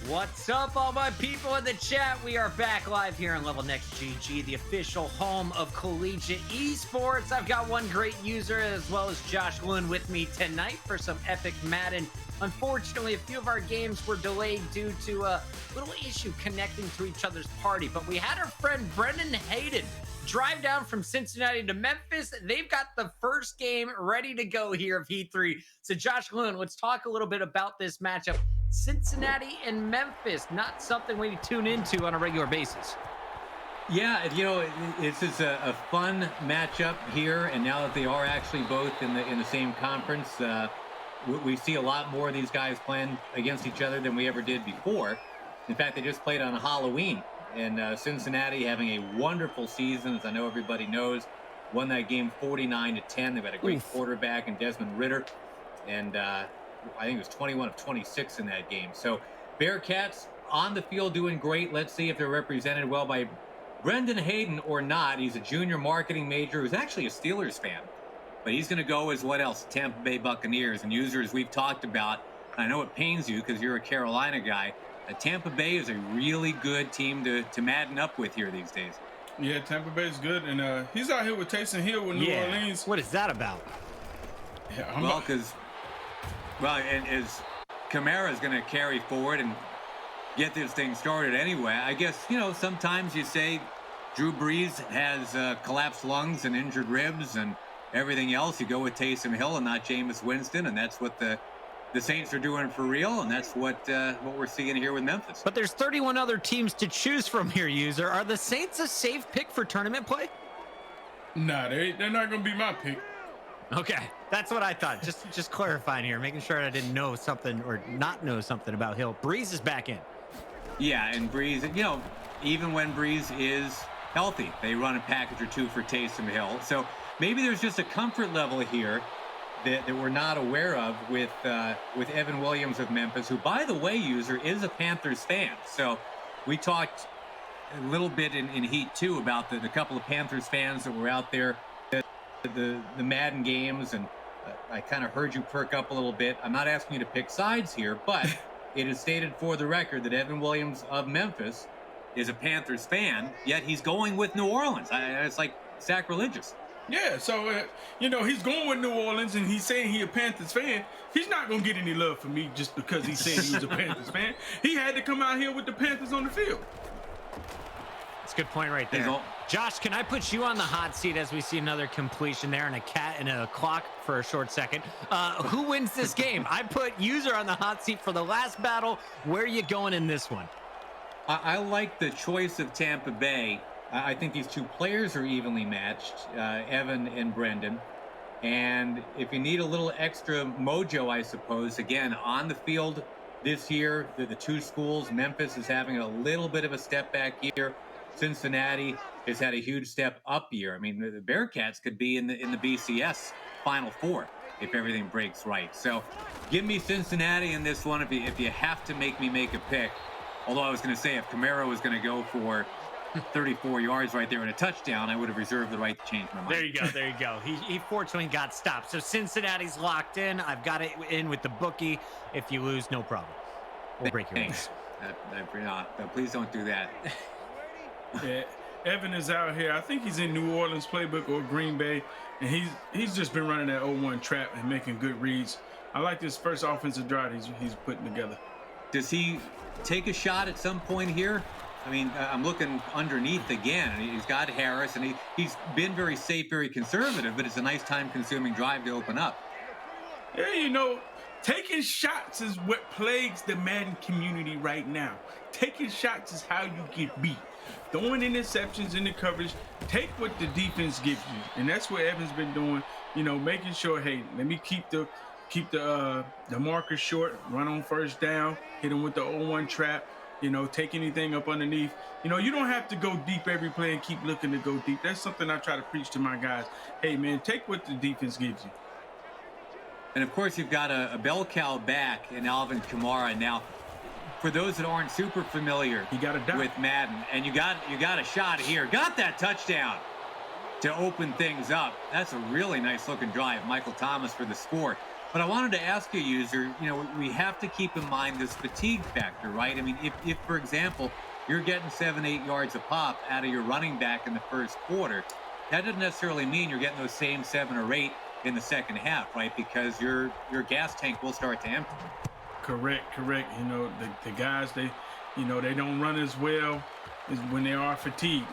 What's up, all my people in the chat? We are back live here on Level Next GG, the official home of collegiate esports. I've got one great user as well as Josh Lund with me tonight for some epic Madden. Unfortunately, a few of our games were delayed due to a little issue connecting to each other's party, but we had our friend Brendan Hayden drive down from Cincinnati to Memphis. They've got the first game ready to go here of Heat 3. So Josh Lund, let's talk a little bit about this matchup. Cincinnati and Memphis, not something we tune into on a regular basis. Yeah, this is a fun matchup here, and now that they are actually both in the same conference, we see a lot more of these guys playing against each other than we ever did before. In fact, they just played on Halloween, and Cincinnati having a wonderful season, as I know everybody knows, won that game 49-10. They've got a great quarterback in Desmond Ridder, and I think it was 21 of 26 in that game. So Bearcats on the field doing great. Let's see if they're represented well by Brendan Hayden or not. He's a junior marketing major who's actually a Steelers fan. But he's going to go as what else? Tampa Bay Buccaneers. And users we've talked about, and I know it pains you because you're a Carolina guy, Tampa Bay is a really good team to Madden up with here these days. Yeah, Tampa Bay is good. And he's out here with Taysom Hill with New Orleans. What is that about? Yeah, and as Kamara is going to carry forward and get this thing started anyway. I guess, sometimes you say Drew Brees has collapsed lungs and injured ribs and everything else. You go with Taysom Hill and not Jameis Winston, and that's what the Saints are doing for real, and that's what we're seeing here with Memphis. But there's 31 other teams to choose from here, user. Are the Saints a safe pick for tournament play? Nah, they're not going to be my pick. Okay, that's what I thought. Just clarifying here, making sure I didn't know something or not know something about Hill. Breeze is back in. Yeah, and Breeze, even when Breeze is healthy, they run a package or two for Taysom Hill. So maybe there's just a comfort level here that we're not aware of with Evan Williams of Memphis, who, by the way, user, is a Panthers fan. So we talked a little bit in Heat 2 about the couple of Panthers fans that were out there the Madden games, and I kind of heard you perk up a little bit. I'm not asking you to pick sides here, but it is stated for the record that Evan Williams of Memphis is a Panthers fan, yet he's going with New Orleans. It's like sacrilegious. Yeah, so, he's going with New Orleans, and he's saying he's a Panthers fan. He's not going to get any love from me just because he said he was a Panthers fan. He had to come out here with the Panthers on the field. That's a good point right there. Josh, can I put you on the hot seat as we see another completion there and a cat and a clock for a short second? Who wins this game? I put user on the hot seat for the last battle. Where are you going in this one? I like the choice of Tampa Bay. I think these two players are evenly matched, Evan and Brendan. And if you need a little extra mojo, I suppose, again, on the field this year, the two schools, Memphis is having a little bit of a step back year. Cincinnati has had a huge step up year. I mean, the Bearcats could be in the BCS Final Four if everything breaks right. So give me Cincinnati in this one if you have to make me make a pick. Although I was going to say if Camaro was going to go for 34 yards right there and a touchdown, I would have reserved the right to change my mind. There you go. He fortunately got stopped. So Cincinnati's locked in. I've got it in with the bookie. If you lose, no problem. We'll break your Thanks. Please don't do that. Yeah, Evan is out here. I think he's in New Orleans playbook or Green Bay, and he's just been running that 0-1 trap and making good reads. I like this first offensive drive he's putting together. Does he take a shot at some point here? I mean, I'm looking underneath again, and he's got Harris, and he's been very safe, very conservative, but it's a nice time-consuming drive to open up. Yeah, taking shots is what plagues the Madden community right now. Taking shots is how you get beat. Throwing interceptions in the coverage, take what the defense gives you, and that's what Evan's been doing. Making sure, hey, let me keep the marker short, run on first down, hit him with the 0-1 trap. Take anything up underneath. You don't have to go deep every play and keep looking to go deep. That's something I try to preach to my guys. Hey, man, take what the defense gives you. And of course, you've got a bell cow back in Alvin Kamara now. For those that aren't super familiar with Madden, and you got a shot here, got that touchdown to open things up. That's a really nice looking drive. Michael Thomas for the score. But I wanted to ask you, user, we have to keep in mind this fatigue factor, right? I mean, if for example, you're getting 7-8 yards a pop out of your running back in the first quarter, that doesn't necessarily mean you're getting those same 7 or 8 in the second half, right? Because your gas tank will start to empty. Correct. The guys, they don't run as well as when they are fatigued.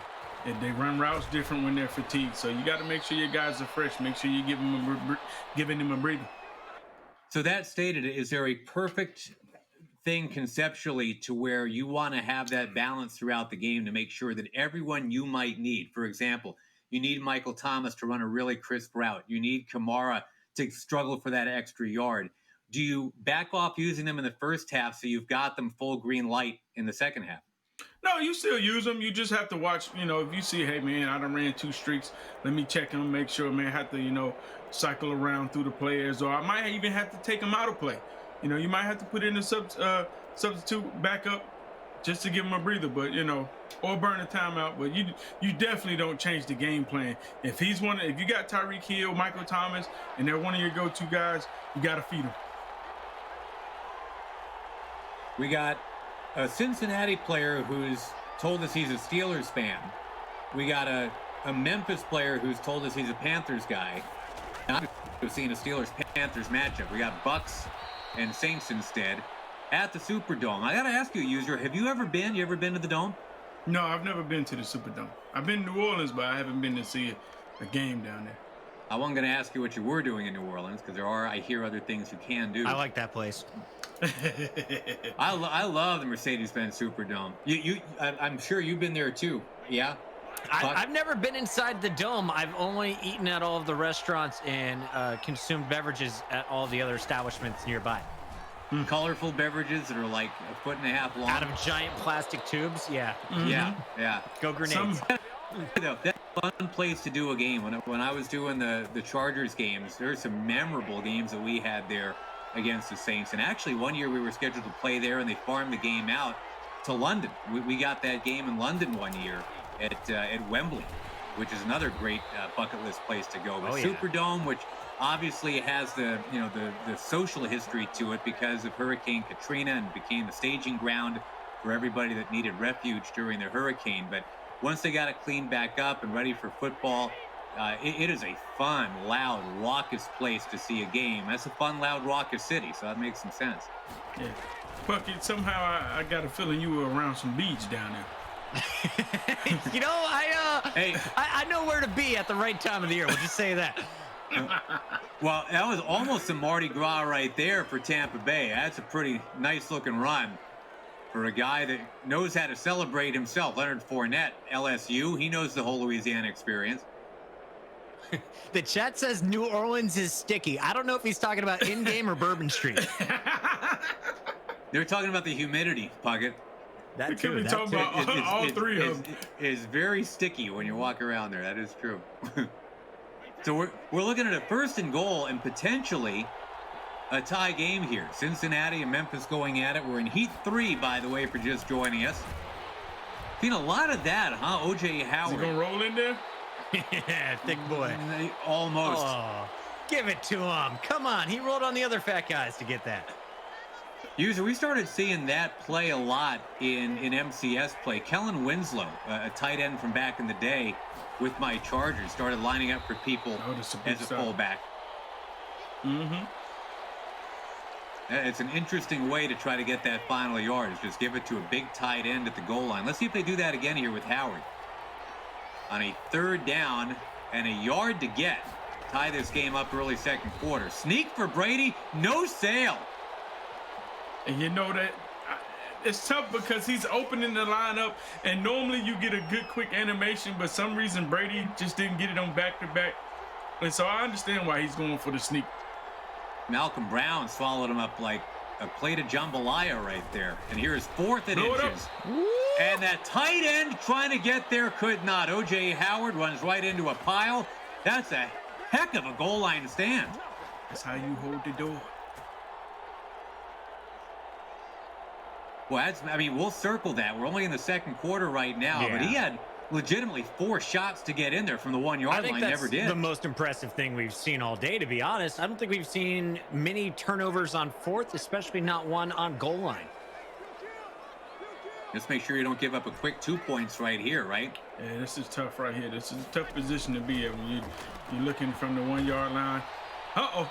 They run routes different when they're fatigued. So you got to make sure your guys are fresh. Make sure you giving them a breather. So that stated, is there a perfect thing conceptually to where you want to have that balance throughout the game to make sure that everyone you might need, for example, you need Michael Thomas to run a really crisp route. You need Kamara to struggle for that extra yard. Do you back off using them in the first half so you've got them full green light in the second half? No, you still use them. You just have to watch, if you see, hey, man, I done ran 2 streaks. Let me check them, make sure, man, I have to, cycle around through the players. Or I might even have to take them out of play. You might have to put in a substitute backup just to give them a breather, but, or burn a timeout. But you definitely don't change the game plan. If you got Tyreek Hill, Michael Thomas, and they're one of your go-to guys, you got to feed them. We got a Cincinnati player who's told us he's a Steelers fan. We got a Memphis player who's told us he's a Panthers guy. We've seen a Steelers-Panthers matchup. We got Bucks and Saints instead at the Superdome. I got to ask you, user, have you ever been? You ever been to the Dome? No, I've never been to the Superdome. I've been to New Orleans, but I haven't been to see a game down there. I wasn't going to ask you what you were doing in New Orleans because I hear other things you can do. I like that place. I love the Mercedes-Benz Superdome. I'm sure you've been there too. Yeah. I've never been inside the Dome. I've only eaten at all of the restaurants and consumed beverages at all the other establishments nearby. Colorful beverages that are like 1.5 feet long. Out of giant plastic tubes. Yeah. Mm-hmm. Yeah. Go grenades. That's a fun place to do a game. When I was doing the Chargers games, there's some memorable games that we had there against the Saints. And actually, one year we were scheduled to play there, and they farmed the game out to London. We got that game in London one year at Wembley, which is another great bucket list place to go. But Superdome, which obviously has the social history to it because of Hurricane Katrina and became the staging ground for everybody that needed refuge during the hurricane. But once they got it cleaned back up and ready for football, it is a fun, loud, raucous place to see a game. That's a fun, loud, raucous city, so that makes some sense. Yeah. Bucket, somehow I got a feeling you were around some beach down there. I know where to be at the right time of the year. We'll just say that. Well, that was almost a Mardi Gras right there for Tampa Bay. That's a pretty nice-looking run for a guy that knows how to celebrate himself. Leonard Fournette, LSU, he knows the whole Louisiana experience. The chat says New Orleans is sticky. I don't know if he's talking about in-game or Bourbon Street. They're talking about the humidity, Puckett. That could be talking about all three of them. Is very sticky when you walk around there. That is true. So we're looking at a 1st and goal and potentially a tie game here. Cincinnati and Memphis going at it. We're in Heat 3, by the way, for just joining us. Seen a lot of that, huh? O.J. Howard. Is he gonna roll in there? Yeah, thick boy. Almost. Oh, give it to him. Come on. He rolled on the other fat guys to get that. User, we started seeing that play a lot in MCS play. Kellen Winslow, a tight end from back in the day with my Chargers, started lining up for people as a fullback. Mm-hmm. It's an interesting way to try to get that final yard, is just give it to a big tight end at the goal line. Let's see if they do that again here with Howard. On a 3rd down and a yard to get. Tie this game up early second quarter. Sneak for Brady, no sail. And you know that it's tough because he's opening the lineup, and normally you get a good quick animation, but some reason Brady just didn't get it on back-to-back. And so I understand why he's going for the sneak. Malcolm Brown swallowed him up like a plate of jambalaya right there. And here's 4th and inches. And that tight end trying to get there could not. O.J. Howard runs right into a pile. That's a heck of a goal line stand. That's how you hold the door. Well, we'll circle that. We're only in the second quarter right now, but he had legitimately 4 shots to get in there from the 1-yard line. Never did. The most impressive thing we've seen all day, to be honest. I don't think we've seen many turnovers on fourth, especially not one on goal line. Just make sure you don't give up a quick 2 points right here, right? Yeah, this is tough right here. This is a tough position to be in when you're looking from the 1-yard line. Uh-oh.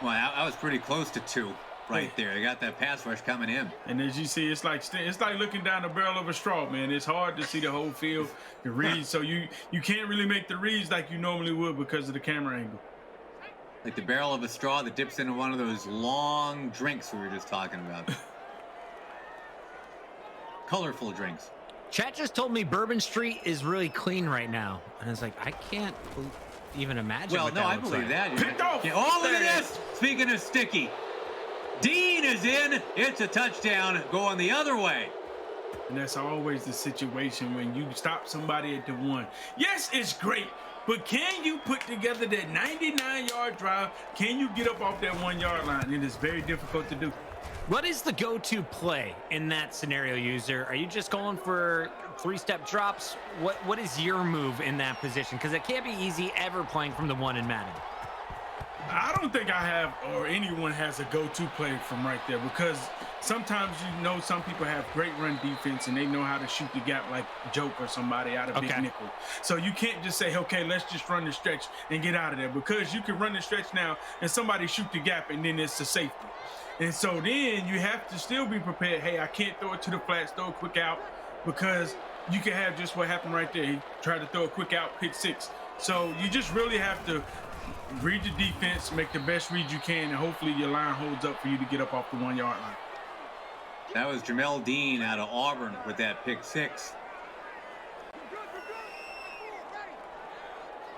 Well, I was pretty close to 2 right there. They got that pass rush coming in. And as you see, it's like looking down the barrel of a straw, man. It's hard to see the whole field, the reads. So you can't really make the reads like you normally would because of the camera angle. Like the barrel of a straw that dips into one of those long drinks we were just talking about. Colorful drinks. Chat just told me Bourbon Street is really clean right now. And I was like, I can't even imagine. Well, what no, that I looks believe like. that. Oh, look at this. Speaking of sticky. Dean is in. It's a touchdown going the other way. And that's always the situation when you stop somebody at the 1. Yes, it's great. But can you put together that 99-yard drive? Can you get up off that 1-yard line? It is very difficult to do. What is the go-to play in that scenario, user? Are you just going for 3-step drops? What is your move in that position? Because it can't be easy ever playing from the 1 in Madden. I don't think I have, or anyone has a go-to play from right there, because sometimes some people have great run defense and they know how to shoot the gap like Joke or somebody out of big nickel. So you can't just say, okay, let's just run the stretch and get out of there, because you can run the stretch now and somebody shoot the gap and then it's a safety. And so then you have to still be prepared. Hey, I can't throw it to the flats, throw a quick out, because you can have just what happened right there. He tried to throw a quick out, pick 6. So you just really have to read the defense, make the best read you can, and hopefully your line holds up for you to get up off the 1-yard line. That was Jamel Dean out of Auburn with that pick 6.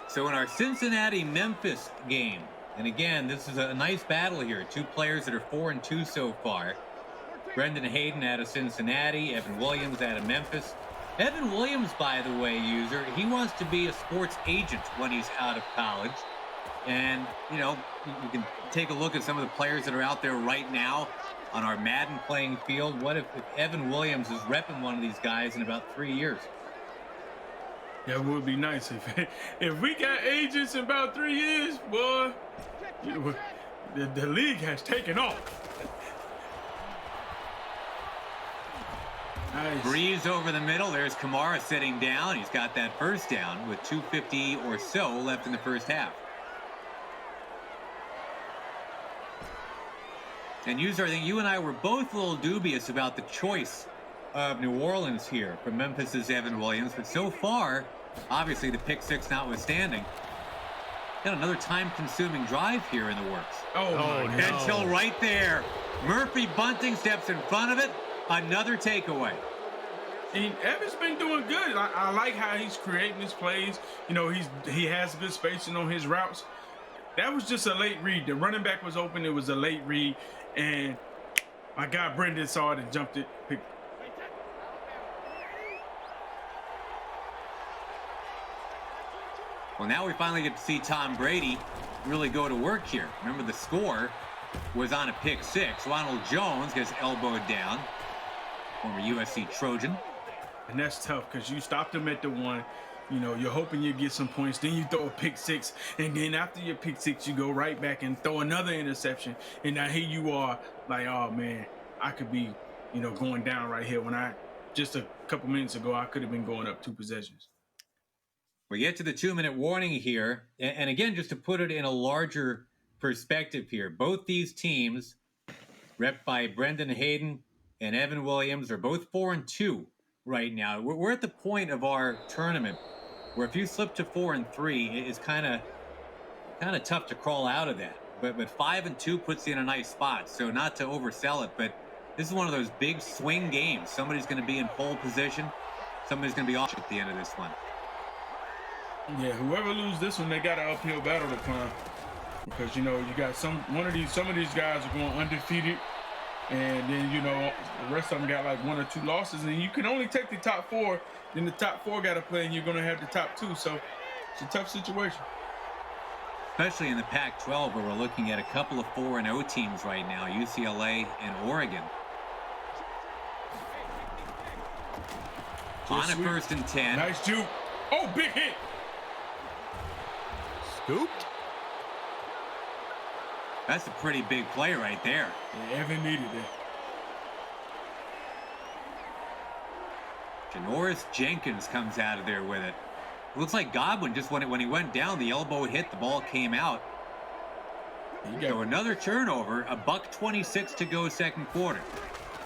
So in our Cincinnati-Memphis game, and again, this is a nice battle here. 2 players that are 4-2 so far. Brendan Hayden out of Cincinnati, Evan Williams out of Memphis. Evan Williams, by the way, user, he wants to be a sports agent when he's out of college. And, you can take a look at some of the players that are out there right now on our Madden playing field. What if Evan Williams is repping one of these guys in about 3 years? That would be nice. If we got agents in about 3 years, boy, the league has taken off. Nice. Breeze over the middle. There's Kamara sitting down. He's got that first down with 2:50 or so left in the first half. And user, I think you and I were both a little dubious about the choice of New Orleans here from Memphis's Evan Williams, but so far, obviously the pick 6 notwithstanding, got another time-consuming drive here in the works. Oh no. Until right there, Murphy Bunting steps in front of it. Another takeaway. And Evan's been doing good. I like how he's creating his plays. He has good spacing on his routes. That was just a late read. The running back was open. It was a late read. And my guy Brendan saw it and jumped it. Well, now we finally get to see Tom Brady really go to work here. Remember, the score was on a pick 6. Ronald Jones gets elbowed down. Former USC Trojan. And that's tough because you stopped him at the 1. You're hoping you get some points. Then you throw a pick 6. And then after your pick 6, you go right back and throw another interception. And now here you are like, oh, man, I could be, going down right here when just a couple minutes ago, I could have been going up 2 possessions. We get to the 2-minute warning here. And again, just to put it in a larger perspective here, both these teams, rep by Brendan Hayden and Evan Williams, are both 4-2 right now. We're at the point of our tournament where if you slip to 4-3, it's kind of tough to crawl out of that. But 5-2 puts you in a nice spot. So not to oversell it, but this is one of those big swing games. Somebody's going to be in pole position. Somebody's going to be off at the end of this one. Yeah, whoever loses this one, they got an uphill battle to climb. Because, you got some of these guys are going undefeated. And then, the rest of them got like 1 or 2 losses. And you can only take the top 4. Then the top 4 got to play, and you're going to have the top 2. So it's a tough situation. Especially in the Pac-12, where we're looking at a couple of 4-0 teams right now, UCLA and Oregon. On a 1st and 10. Nice juke. Oh, big hit. Scooped. That's a pretty big play right there. Yeah, Evan needed it. Janoris Jenkins comes out of there with it. Looks like Godwin just when he went down, the elbow hit, the ball came out. So another turnover, a $1:26 to go second quarter.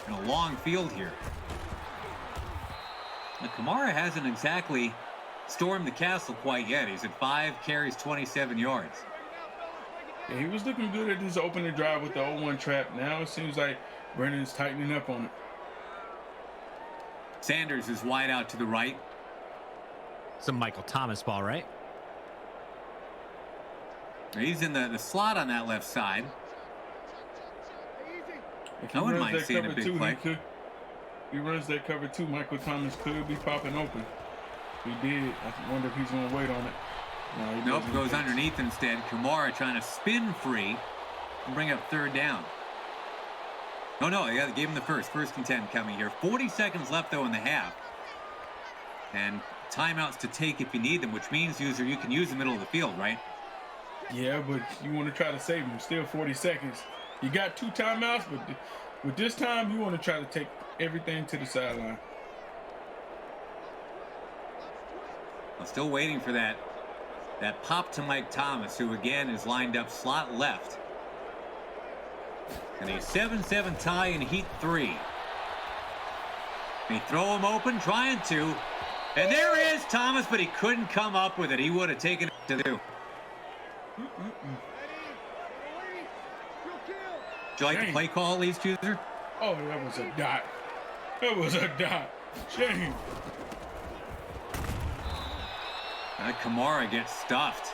And a long field here. Now, Kamara hasn't exactly stormed the castle quite yet. He's at 5 carries, 27 yards. Yeah, he was looking good at his opening drive with the 0-1 trap. Now it seems like Brennan's tightening up on it. Sanders is wide out to the right. Some Michael Thomas ball, right? He's in the slot on that left side. If he I wouldn't runs mind that seeing a cover big two, play. he runs that cover two, Michael Thomas could be popping open. He did. I wonder if he's going to wait on it. No, he Nope, doesn't. goes underneath instead. Kamara trying to spin free and bring up 3rd down. No, they gave him the first and 10 coming here. 40 seconds left, though, in the half. And timeouts to take if you need them, which means, user, you can use the middle of the field, right? Yeah, but you want to try to save him. Still 40 seconds. You got 2 timeouts, but with this time, you want to try to take everything to the sideline. I'm still waiting for that pop to Mike Thomas, who again is lined up slot left. And a 7-7 tie in Heat 3. They throw him open, trying to. And there is Thomas, but he couldn't come up with it. He would have taken it to do. Do you like the play call, at least, user? Oh, that was a dot. That was a dot. Shame. Kamara gets stuffed.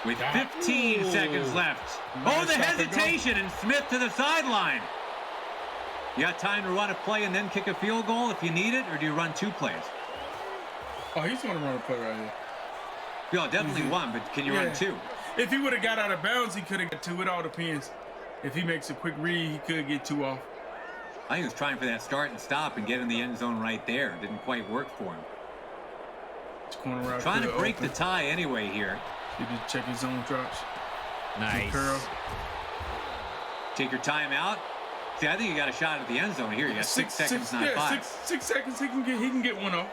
With 15 seconds left. Nice the shot to hesitation, and Smith to the sideline. You got time to run a play and then kick a field goal if you need it, or do you run 2 plays? Oh, he's going to run a play right here. Yeah, definitely 1, but can you run 2? If he would have got out of bounds, he could have got 2. It all depends. If he makes a quick read, he could get 2 off. I think he was trying for that start and stop and get in the end zone right there. It didn't quite work for him. Corner route Trying to break open. the tie anyway here. He just check his zone drops. Nice. Curl. Take your time out. See, I think you got a shot at the end zone here. You got 6 seconds, not 5. 6 seconds. He can get 1 off.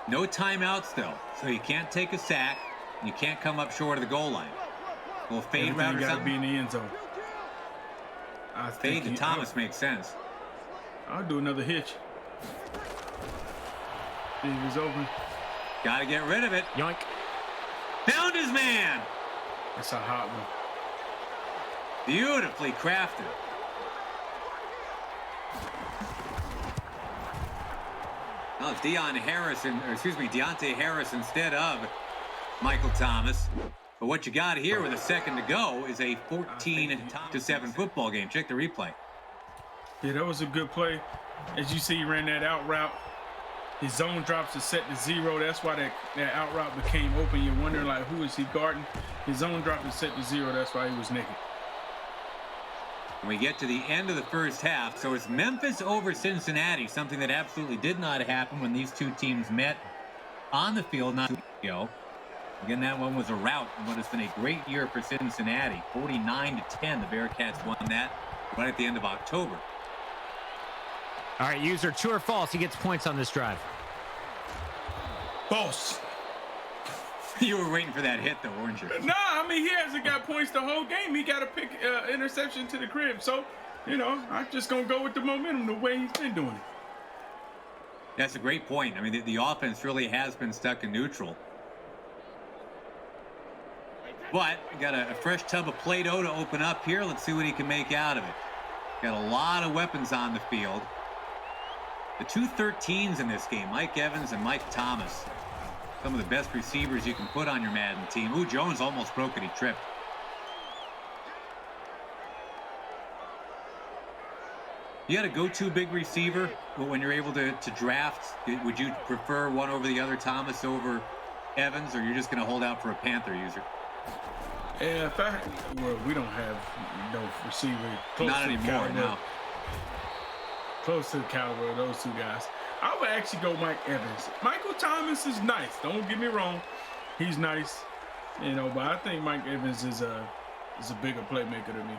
No timeouts though, so you can't take a sack. And you can't come up short of the goal line. A little fade route or got to something. be in the end zone. Fade to Thomas makes sense. I'll do another hitch. He was open. Got to get rid of it. Yoink. Found his man. That's a hot one. Beautifully crafted. Well, it's Deontay Harris instead of Michael Thomas. But what you got here with a second to go is a 14-7 football game. Check the replay. Yeah, that was a good play. As you see, he ran that out route. His zone drops are set to 0. That's why that out route became open. You're wondering, like, who is he guarding? His zone drop is set to 0. That's why he was naked. We get to the end of the first half. So it's Memphis over Cincinnati, something that absolutely did not happen when these two teams met on the field not too long ago. Again, that one was a rout in what has been a great year for Cincinnati. 49-10, the Bearcats won that right at the end of October. All right, user, true or false, he gets points on this drive. False. You were waiting for that hit, though, weren't you? Nah, I mean, he hasn't got points the whole game. He got to pick interception to the crib. So, I'm just going to go with the momentum the way he's been doing it. That's a great point. I mean, the offense really has been stuck in neutral. But we got a fresh tub of Play-Doh to open up here. Let's see what he can make out of it. Got a lot of weapons on the field. The two 13s in this game, Mike Evans and Mike Thomas. Some of the best receivers you can put on your Madden team. Ooh, Jones almost broke it. He tripped. You got a go-to big receiver when you're able to draft? Would you prefer one over the other, Thomas over Evans, or you're just going to hold out for a Panther user? Yeah, well, we don't have no receiver close Not to the anymore, caliber, no. close to the caliber of those two guys. I would actually go Mike Evans. Michael Thomas is nice. Don't get me wrong, he's nice, but I think Mike Evans is a bigger playmaker than me.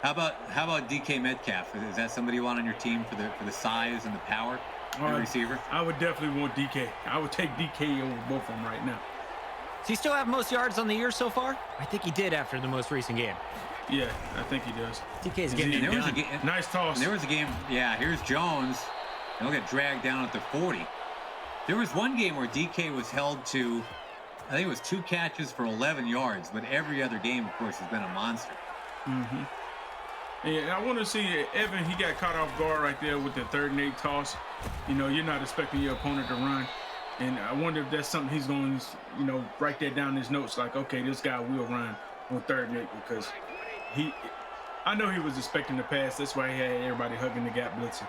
How about DK Metcalf? Is that somebody you want on your team for the size and the power? Receiver. I would definitely want DK. I would take DK over both of them right now. Does he still have most yards on the year so far? I think he did after the most recent game. Yeah, I think he does. DK's getting it done. Nice toss. There was a game. Yeah, here's Jones. And he'll get dragged down at the 40. There was one game where DK was held to, I think it was 2 catches for 11 yards, but every other game, of course, has been a monster. Mm-hmm. Yeah, I want to see Evan. He got caught off guard right there with the 3rd and 8 toss. You're not expecting your opponent to run. And I wonder if that's something he's going to, write that down in his notes. Like, okay, this guy will run on 3rd and 8 because I know he was expecting the pass. That's why he had everybody hugging the gap blitzing.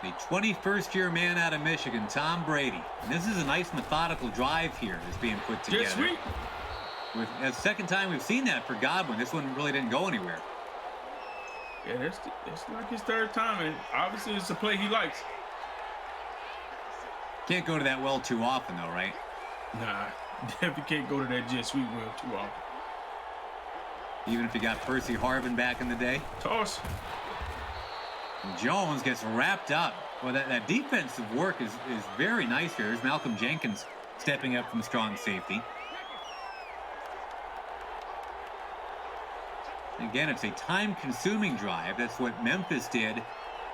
The 21st year man out of Michigan, Tom Brady. And this is a nice methodical drive here that's being put together. Just sweet. It's the second time we've seen that for Godwin. This one really didn't go anywhere. Yeah, it's like his 3rd time, and obviously it's a play he likes. Can't go to that well too often, though, right? Nah, definitely can't go to that jet sweep well too often. Even if you got Percy Harvin back in the day. Toss. And Jones gets wrapped up. Well, that defensive work is very nice here. There's Malcolm Jenkins stepping up from strong safety. Again, it's a time-consuming drive. That's what Memphis did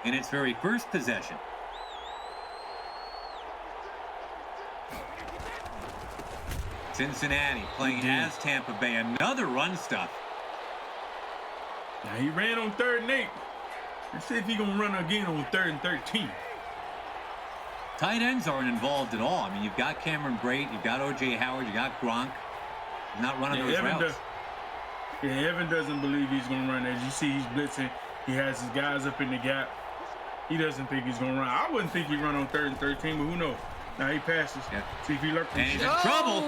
in its very first possession. Cincinnati playing as Tampa Bay. Another run stuff. Now he ran on 3rd and 8. Let's see if he's going to run again on 3rd and 13. Tight ends aren't involved at all. I mean, you've got Cameron Brate, you've got O.J. Howard, you got Gronk. Not running those routes. Evan doesn't believe he's going to run. As you see, he's blitzing. He has his guys up in the gap. He doesn't think he's going to run. I wouldn't think he'd run on 3rd and 13, but who knows? Now he passes. Yeah. See if he lurks. And he's in trouble.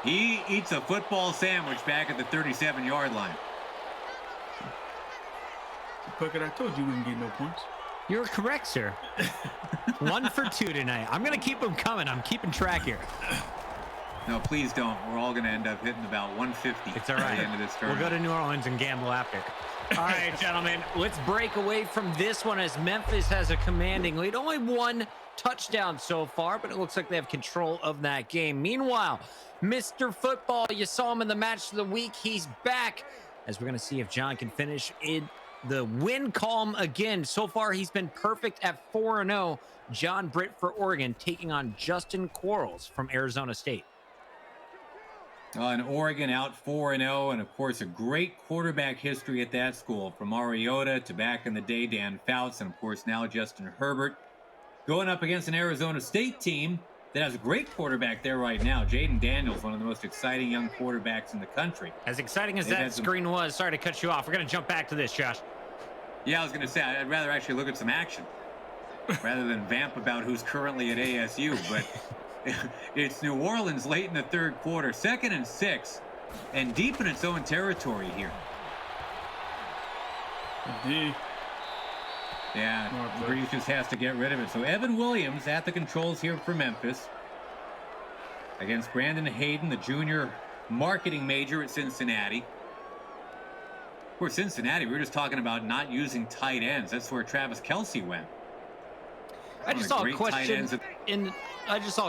He eats a football sandwich back at the 37-yard line. Puckett, I told you we wouldn't get no points. You're correct, sir. 1 for 2 tonight. I'm going to keep them coming. I'm keeping track here. No, please don't. We're all going to end up hitting about 150 it's all right. at the end of this tournament. We'll go to New Orleans and gamble after. All right, gentlemen, let's break away from this one as Memphis has a commanding lead. Only 1 touchdown so far, but it looks like they have control of that game. Meanwhile, Mr. Football, you saw him in the match of the week. He's back, as we're going to see if John can finish in the win column again. So far, he's been perfect at 4-0. John Britt for Oregon taking on Justin Quarles from Arizona State. And Oregon out 4-0, and of course a great quarterback history at that school, from Mariota to back in the day Dan Fouts, and of course now Justin Herbert, going up against an Arizona State team that has a great quarterback there right now. Jaden Daniels, one of the most exciting young quarterbacks in the country. As exciting as that screen was, sorry to cut you off. We're going to jump back to this, Josh. Yeah, I was going to say, I'd rather actually look at some action rather than vamp about who's currently at ASU, but it's New Orleans late in the 3rd quarter, 2nd and 6, and deep in its own territory here. Indeed. Yeah, Breeze just has to get rid of it. So Evan Williams at the controls here for Memphis against Brandon Hayden, the junior marketing major at Cincinnati. Of course, Cincinnati, we were just talking about not using tight ends. That's where Travis Kelce went. I just saw a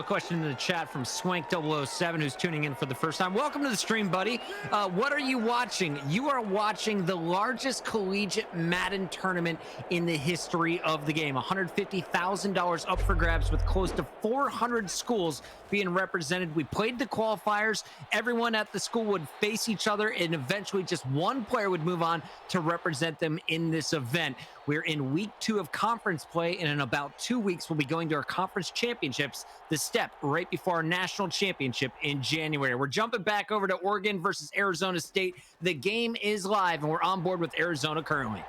question in the chat from Swank007, who's tuning in for the first time. Welcome to the stream, buddy. What are you watching? You are watching the largest collegiate Madden tournament in the history of the game. $150,000 up for grabs with close to 400 schools being represented. We played the qualifiers. Everyone at the school would face each other, and eventually just one player would move on to represent them in this event. We're in week 2 of conference play, and in about 2 weeks, we'll be going to our conference championships, the step right before our national championship in January. We're jumping back over to Oregon versus Arizona State. The game is live, and we're on board with Arizona currently.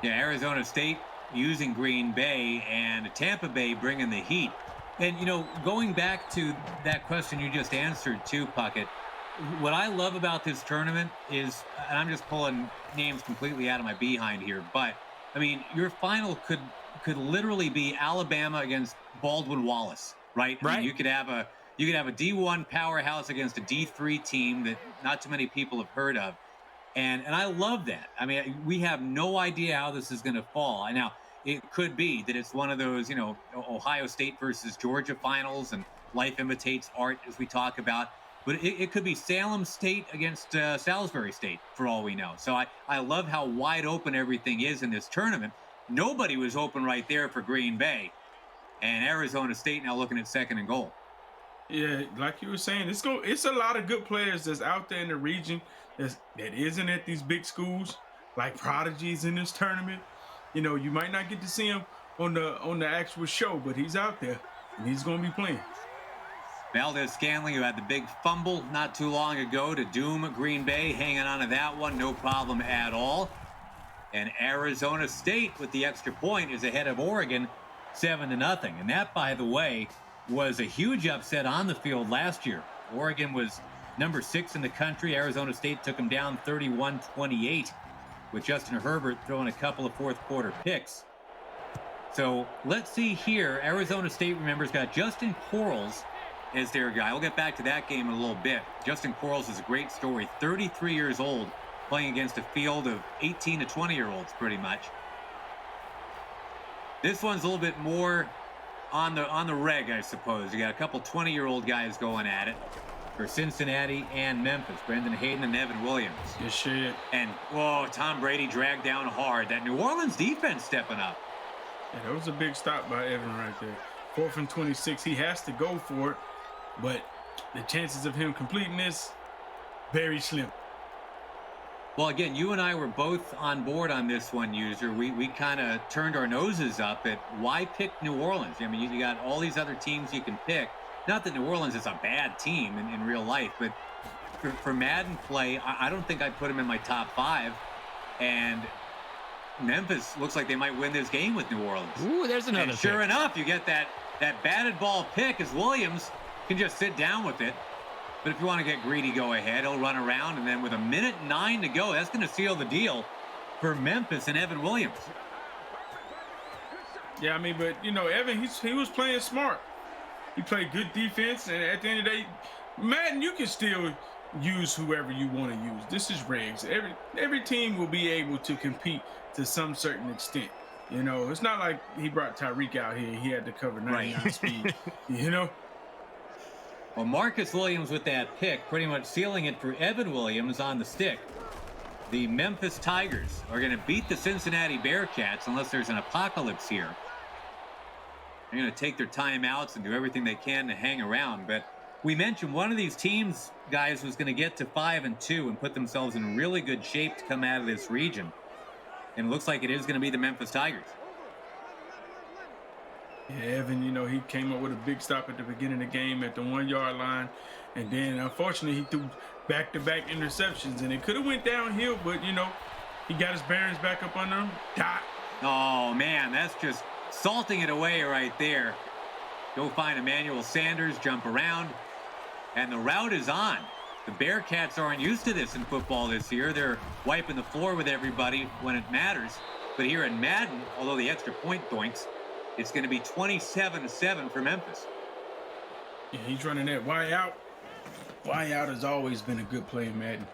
Yeah, Arizona State using Green Bay, and Tampa Bay bringing the heat. And, going back to that question you just answered too, Puckett, what I love about this tournament is, and I'm just pulling names completely out of my behind here, but I mean, your final could literally be Alabama against Baldwin Wallace, right? I mean, Right. you could have a D1 powerhouse against a D3 team that not too many people have heard of. And I love that. I mean, we have no idea how this is going to fall. And now it could be that it's one of those, Ohio State versus Georgia finals, and life imitates art, as we talk about. But it could be Salem State against Salisbury State, for all we know. So I love how wide open everything is in this tournament. Nobody was open right there for Green Bay, and Arizona State now looking at second and goal. Yeah, like you were saying, it's a lot of good players that's out there in the region that isn't at these big schools, like prodigies in this tournament. You might not get to see him on the actual show, but he's out there and he's going to be playing. Valdez-Scantling, who had the big fumble not too long ago to doom Green Bay, hanging on to that one, no problem at all. And Arizona State, with the extra point, is ahead of Oregon 7-0. And that, by the way, was a huge upset on the field last year. Oregon was number 6 in the country. Arizona State took them down 31-28, with Justin Herbert throwing a couple of fourth quarter picks. So let's see here. Arizona State, remember, has got Justin Quarles as their guy. We'll get back to that game in a little bit. Justin Quarles is a great story. 33 years old, playing against a field of 18 to 20-year-olds, pretty much. This one's a little bit more on the reg, I suppose. You got a couple 20-year-old guys going at it for Cincinnati and Memphis. Brendan Hayden and Evan Williams. Good shit. And, whoa, Tom Brady dragged down hard. That New Orleans defense stepping up. Yeah, that was a big stop by Evan right there. 4th and 26. He has to go for it, but the chances of him completing this, very slim. Well, again, you and I were both on board on this one, user. We kind of turned our noses up at why pick New Orleans. I mean, you got all these other teams you can pick. Not that New Orleans is a bad team in real life, but for Madden play, I don't think I'd put them in my top 5. And Memphis looks like they might win this game with New Orleans. Ooh, there's another And sure pick. enough, you get that batted ball pick as Williams can just sit down with it. But if you want to get greedy, go ahead. He'll run around, and then with 1:09 to go, that's going to seal the deal for Memphis and Evan Williams. Yeah, I mean, but, Evan, he was playing smart. He played good defense, and at the end of the day, Madden, you can still use whoever you want to use. This is regs. Every team will be able to compete to some certain extent. It's not like he brought Tyreek out here and he had to cover 99 speed, Well, Marcus Williams with that pick, pretty much sealing it for Evan Williams on the stick. The Memphis Tigers are going to beat the Cincinnati Bearcats unless there's an apocalypse here. They're going to take their timeouts and do everything they can to hang around. But we mentioned one of these teams, guys, was going to get to 5-2 and put themselves in really good shape to come out of this region. And it looks like it is going to be the Memphis Tigers. Yeah, Evan, he came up with a big stop at the beginning of the game at the 1-yard line. And then, unfortunately, he threw back-to-back interceptions. And it could have went downhill, but, he got his bearings back up under him. Dot. Oh, man, that's just salting it away right there. Go find Emmanuel Sanders, jump around. And the route is on. The Bearcats aren't used to this in football this year. They're wiping the floor with everybody when it matters. But here in Madden, although the extra point doinks, it's going to be 27-7 for Memphis. Yeah, he's running that Y out. Y out has always been a good play in Madden.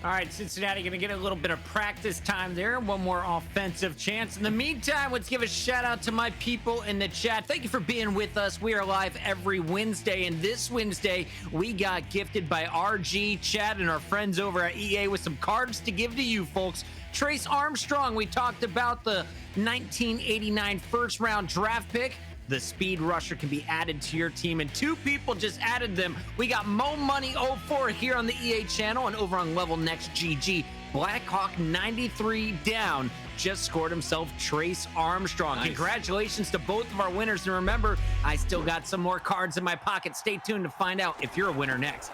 All right, Cincinnati going to get a little bit of practice time there. One more offensive chance. In the meantime, let's give a shout out to my people in the chat. Thank you for being with us. We are live every Wednesday, and this Wednesday, we got gifted by RG, Chad, and our friends over at EA with some cards to give to you folks. Trace Armstrong, we talked about the 1989 first-round draft pick. The speed rusher can be added to your team, and 2 people just added them. We got Mo Money 04 here on the EA channel, and over on Level Next GG, Blackhawk 93 down just scored himself Trace Armstrong. Nice. Congratulations to both of our winners, and remember, I still got some more cards in my pocket. Stay tuned to find out if you're a winner next.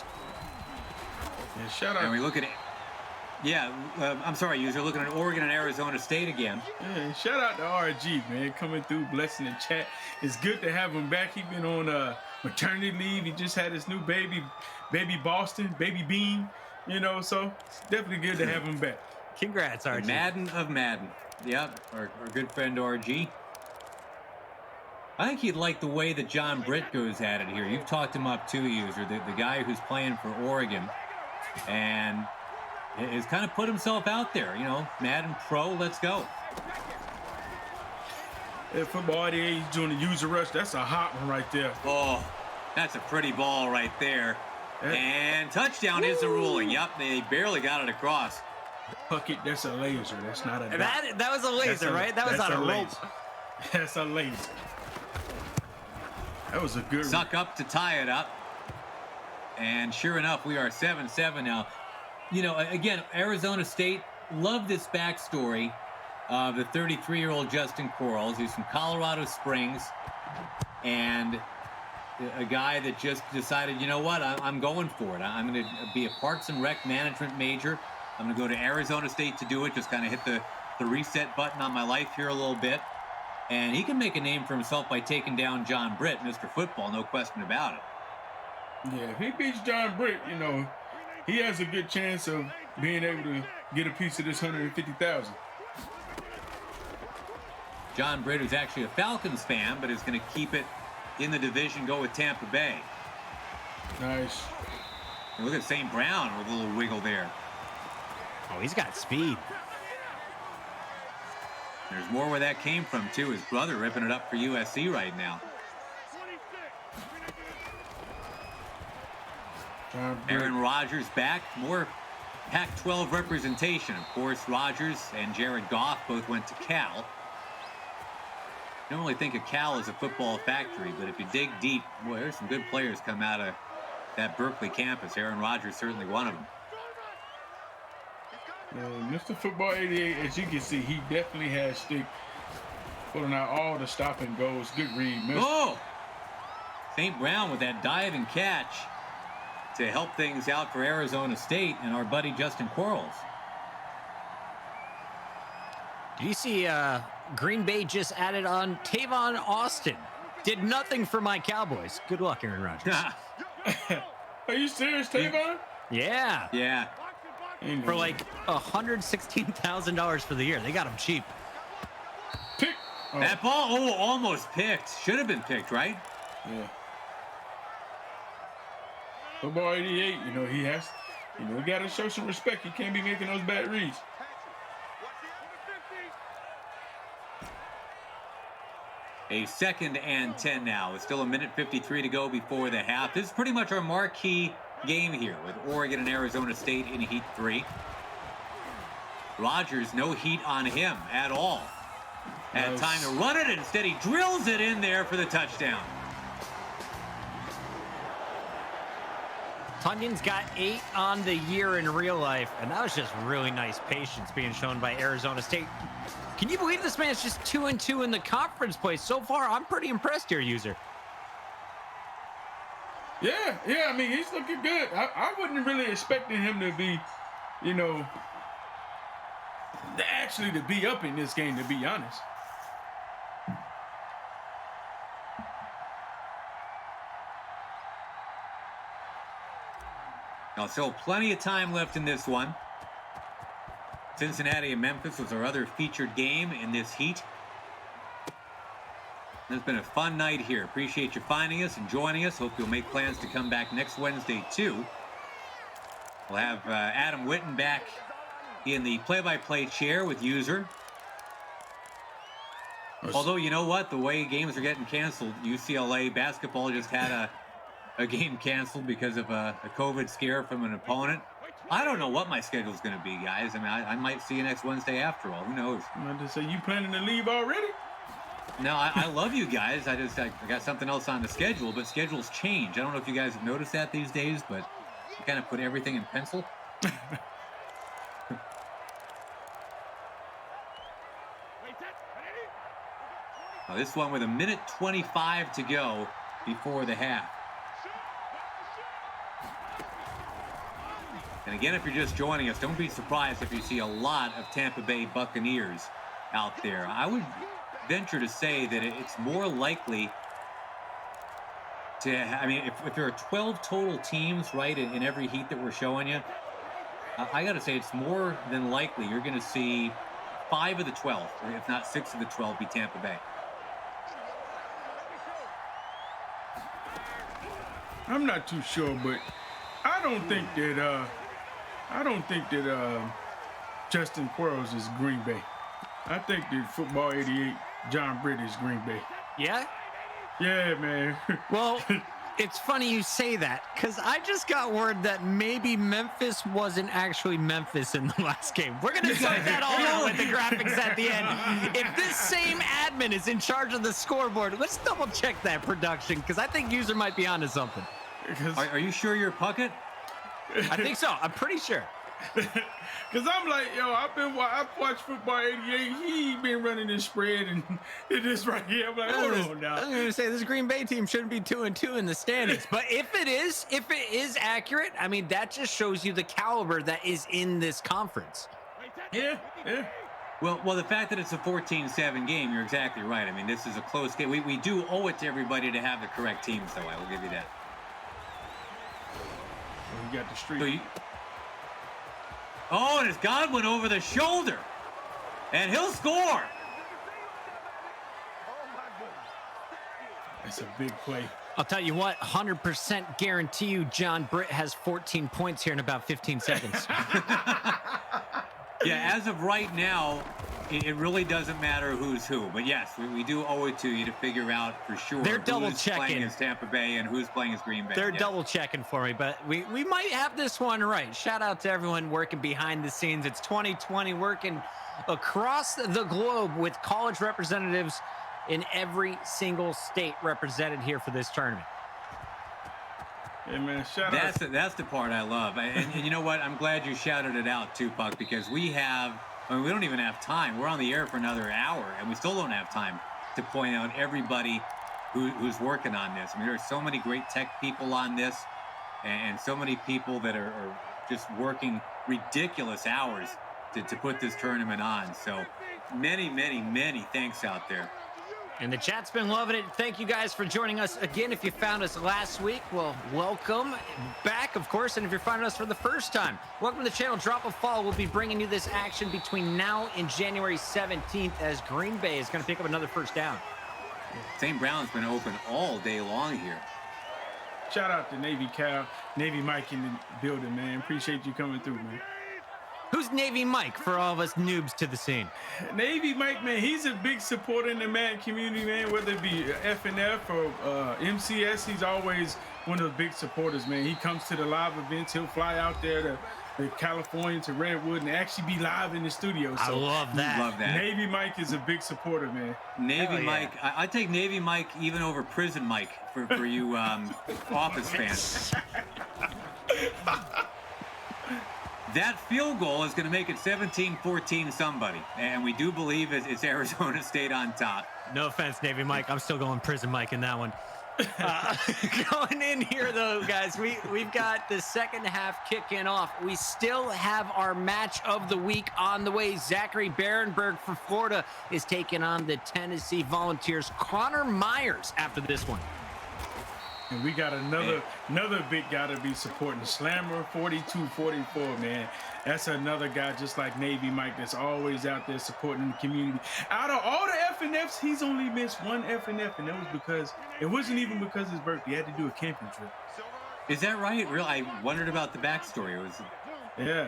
Yeah, shout out. And we look at it. Yeah, I'm sorry, user. Looking at Oregon and Arizona State again. Yeah, shout out to RG, man, coming through, blessing the chat. It's good to have him back. He's been on maternity leave. He just had his new baby Boston, baby Bean. So it's definitely good to have him back. Congrats, RG. The Madden of Madden. Yep, our good friend RG. I think he'd like the way that John Britt goes at it here. You've talked him up too, user. The guy who's playing for Oregon and has kind of put himself out there. Madden Pro, let's go. At football 88, he's doing the user rush. That's a hot one right there. Oh, that's a pretty ball right there. And touchdown is the ruling. Yep, they barely got it across. Puckett, that's a laser. That's not a dot. That was a laser, right? That was on a rope. That's a laser. That was a good Suck up to tie it up. And sure enough, we are 7-7 now. Again, Arizona State, love this backstory of the 33-year-old Justin Quarles. He's from Colorado Springs. And a guy that just decided, you know what, I'm going for it. I'm going to be a Parks and Rec management major. I'm going to go to Arizona State to do it, just kind of hit the reset button on my life here a little bit. And he can make a name for himself by taking down John Britt, Mr. Football, no question about it. Yeah, if he beats John Britt, he has a good chance of being able to get a piece of this $150,000. John Britt, who's actually a Falcons fan, but is going to keep it in the division, go with Tampa Bay. Nice. And look at St. Brown with a little wiggle there. Oh, he's got speed. There's more where that came from, too. His brother ripping it up for USC right now. Aaron Rodgers back. More Pac-12 representation. Of course, Rodgers and Jared Goff both went to Cal. You don't really think of Cal as a football factory, but if you dig deep, boy, there's some good players come out of that Berkeley campus. Aaron Rodgers certainly one of them. Mr. Football 88, as you can see, he definitely has stick pulling out all the stop and goes. Good read, Mr. Oh! St. Brown with that dive and catch to help things out for Arizona State and our buddy Justin Quarles. Did you see Green Bay just added on Tavon Austin? Did nothing for my Cowboys. Good luck, Aaron Rodgers. Are you serious, Tavon? Yeah. Yeah. For like $116,000 for the year. They got him cheap. Pick. Oh. That ball, almost picked. Should have been picked, right? Yeah. Football 88, he has, he got to show some respect. He can't be making those bad reads. A 2nd and 10 now. It's still 1:53 to go before the half. This is pretty much our marquee game here with Oregon and Arizona State in Heat 3. Rodgers, no heat on him at all. Had time to run it. Instead, he drills it in there for the touchdown. Tunyon's got 8 on the year in real life, and that was just really nice patience being shown by Arizona State. Can you believe this man's just 2-2 in the conference play? So far, I'm pretty impressed here, user. Yeah, I mean, he's looking good. I wasn't really expecting him to be, actually to be up in this game, to be honest. Now, still plenty of time left in this one. Cincinnati and Memphis was our other featured game in this heat. It's been a fun night here. Appreciate you finding us and joining us. Hope you'll make plans to come back next Wednesday, too. We'll have Adam Witten back in the play-by-play chair with user. Although, you know what? The way games are getting canceled, UCLA basketball just had a game canceled because of a COVID scare from an opponent. I don't know what my schedule is going to be, guys. I mean, I might see you next Wednesday after all. Who knows? I just say, you planning to leave already? No, I love you guys. I got something else on the schedule, but schedules change. I don't know if you guys have noticed that these days, but I kind of put everything in pencil. Now, this one with 1:25 to go before the half. And again, if you're just joining us, don't be surprised if you see a lot of Tampa Bay Buccaneers out there. I would venture to say that it's more likely to, I mean, if there are 12 total teams, right, in every heat that we're showing you, I got to say it's more than likely you're going to see 5 of the 12, or if not 6 of the 12, be Tampa Bay. I'm not too sure, but I don't think that Justin Quarles is Green Bay. I think that Football 88 John Britt is Green Bay. Yeah? Yeah, man. Well, it's funny you say that, because I just got word that maybe Memphis wasn't actually Memphis in the last game. We're going to sort that all out with the graphics at the end. If this same admin is in charge of the scoreboard, let's double check that production, because I think user might be onto something. Are you sure you're Puckett? I think so. I'm pretty sure. Because I'm like, yo, I've watched Football 88. He been running this spread, and it is right here. I'm like, hold on now. I was going to say, this Green Bay team shouldn't be 2-2 in the standings. But if it is accurate, I mean, that just shows you the caliber that is in this conference. Yeah. Well, the fact that it's a 14-7 game, you're exactly right. I mean, this is a close game. We do owe it to everybody to have the correct teams, though. I will give you that. We got the street. So and it's Godwin over the shoulder. And he'll score. That's a big play. I'll tell you what, 100% guarantee you John Britt has 14 points here in about 15 seconds. Yeah, as of right now, it really doesn't matter who's who. But yes, we do owe it to you to figure out for sure They're double who's checking. playing as Tampa Bay and who's playing as Green Bay. They're double checking for me, but we might have this one right. Shout out to everyone working behind the scenes. It's 2020, working across the globe with college representatives in every single state represented here for this tournament. Hey, man, shout out. That's the part I love. And you know what? I'm glad you shouted it out, too, Puck, because we don't even have time. We're on the air for another hour, and we still don't have time to point out everybody who's working on this. I mean, there are so many great tech people on this, and so many people that are just working ridiculous hours to put this tournament on. So many, many, many thanks out there. And the chat's been loving it. Thank you guys for joining us again. If you found us last week, well, welcome back, of course. And if you're finding us for the first time, welcome to the channel. Drop a follow. We'll be bringing you this action between now and January 17th as Green Bay is going to pick up another first down. St. Brown's been open all day long here. Shout out to Navy Mike in the building, man. Appreciate you coming through, man. Who's Navy Mike for all of us noobs to the scene? Navy Mike, man, he's a big supporter in the Madden community, man. Whether it be FNF or MCS, he's always one of the big supporters, man. He comes to the live events. He'll fly out there to California, to Redwood, and actually be live in the studio. So I love that. Navy Mike is a big supporter, man. Navy Mike, I take Navy Mike even over Prison Mike for you Office fans. That field goal is going to make it 17-14 somebody. And we do believe it's Arizona State on top. No offense, Navy Mike. I'm still going Prison Mike in that one. Going in here, though, guys, we've got the second half kicking off. We still have our match of the week on the way. Zachary Berenberg from Florida is taking on the Tennessee Volunteers. Connor Myers after this one. And we got another big guy to be supporting. Slammer 4244, man. That's another guy just like Navy Mike that's always out there supporting the community. Out of all the FNFs, he's only missed one FNF, and it wasn't even because of his birthday. He had to do a camping trip. Is that right? Real? I wondered about the backstory.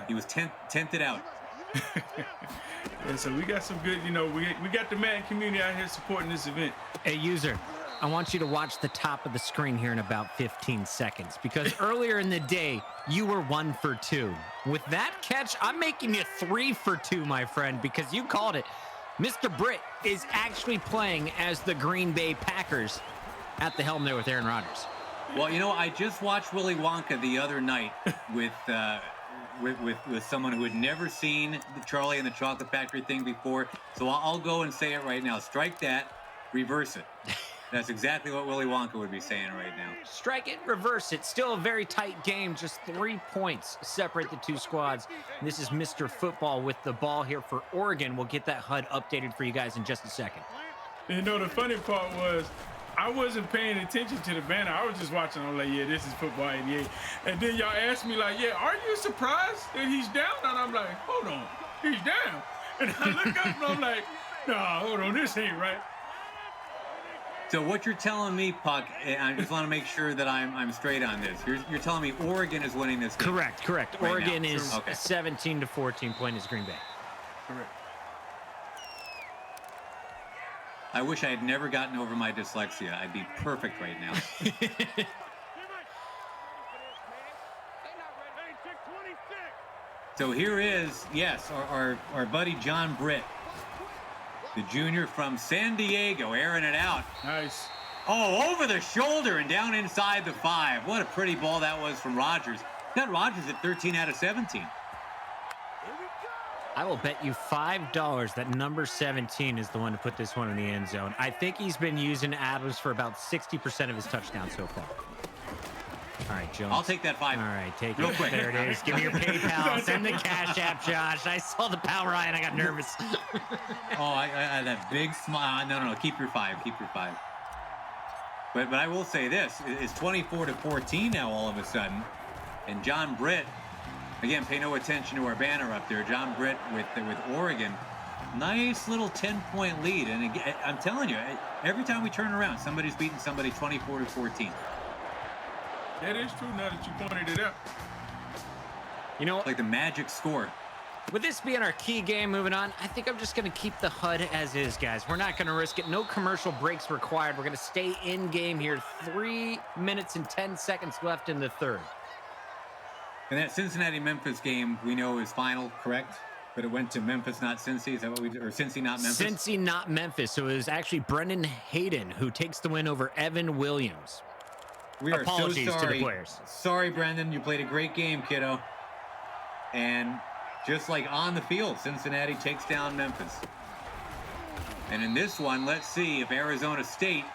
He was tented out. Yeah, so we got some good, we got the Madden community out here supporting this event. Hey, user, I want you to watch the top of the screen here in about 15 seconds, because earlier in the day, you were 1 for 2. With that catch, I'm making you 3 for 2, my friend, because you called it. Mr. Britt is actually playing as the Green Bay Packers at the helm there with Aaron Rodgers. Well, I just watched Willy Wonka the other night with someone who had never seen the Charlie and the Chocolate Factory thing before. So I'll go and say it right now. Strike that, reverse it. That's exactly what Willy Wonka would be saying right now. Strike it, reverse it. Still a very tight game. Just 3 points separate the two squads. And this is Mr. Football with the ball here for Oregon. We'll get that HUD updated for you guys in just a second. You know, the funny part was I wasn't paying attention to the banner. I was just watching. I'm like, yeah, this is Football 88. And then y'all asked me, like, yeah, are you surprised that he's down? And I'm like, hold on, he's down. And I look up and I'm like, nah, hold on, this ain't right. So what you're telling me, Puck, I just want to make sure that I'm straight on this. You're telling me Oregon is winning this game. Correct. Right Oregon now. is 17-14 point is Green Bay. Correct. I wish I had never gotten over my dyslexia. I'd be perfect right now. So here is, yes, our buddy John Britt, the junior from San Diego, airing it out. Nice. Oh, over the shoulder and down inside the 5. What a pretty ball that was from Rodgers. Got Rodgers at 13 out of 17. I will bet you $5 that number 17 is the one to put this one in the end zone. I think he's been using Adams for about 60% of his touchdowns so far. All right, Jones. I'll take that 5. All right, take Real it. quick. There it is. Give me your PayPal. Send the Cash App, Josh. I saw the power eye and I got nervous. Oh, I had that big smile. No. Keep your 5. Keep your 5. But I will say this: it's 24-14 now all of a sudden, and John Britt. Again, pay no attention to our banner up there. John Britt with Oregon. Nice little 10-point lead. And again, I'm telling you, every time we turn around, somebody's beating somebody 24-14. That is true now that you pointed it out. You know, Like the magic score. with this being our key game moving on, I think I'm just going to keep the HUD as is, guys. We're not going to risk it. No commercial breaks required. We're going to stay in game here. 3 minutes and 10 seconds left in the third. And that Cincinnati-Memphis game we know is final, correct? But it went to Memphis, not Cincy. Is that what we did? Or Cincy, not Memphis? Cincy, not Memphis. So it was actually Brendan Hayden who takes the win over Evan Williams. We are Apologies so to sorry. the players. Sorry, Brendan. You played a great game, kiddo. And just like on the field, Cincinnati takes down Memphis. And in this one, let's see if Arizona State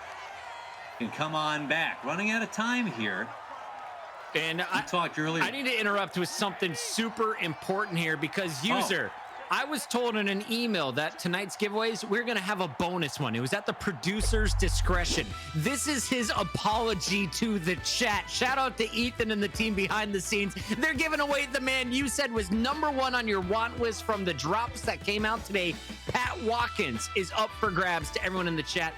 can come on back. Running out of time here. And I talked earlier. I need to interrupt with something super important here because user, I was told in an email that tonight's giveaways, we're going to have a bonus one. It was at the producer's discretion. This is his apology to the chat. Shout out to Ethan and the team behind the scenes. They're giving away the man you said was #1 on your want list from the drops that came out today. Pat Watkins is up for grabs to everyone in the chat.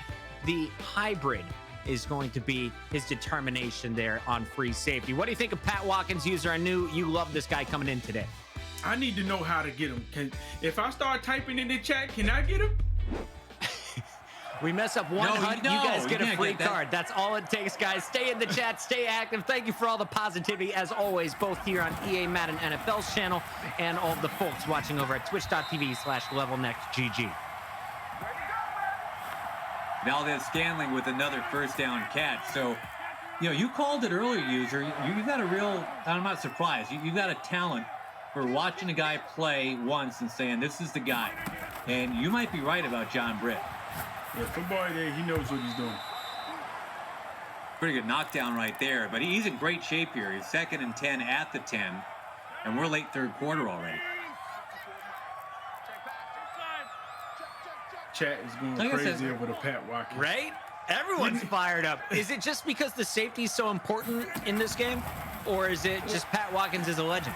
The hybrid is going to be his determination there on free safety. What do you think of Pat Watkins, user? I knew you loved this guy coming in today. I need to know how to get him. If I start typing in the chat, can I get him? We mess up one HUD, you guys get a free that. card. That's all it takes, guys. Stay in the chat, stay active. Thank you for all the positivity, as always, both here on EA Madden NFL's channel and all the folks watching over at twitch.tv/levelnextgg. Valdez-Scantling with another first down catch. So, you called it earlier, user. You got a real, I'm not surprised. You got a talent for watching a guy play once and saying, this is the guy. And you might be right about John Britt. Yeah, football there, he knows what he's doing. Pretty good knockdown right there. But he's in great shape here. He's 2nd and 10 at the 10. And we're late third quarter already. Chat is going crazy over the Pat Watkins. Right? Everyone's fired up. Is it just because the safety is so important in this game? Or is it just Pat Watkins is a legend?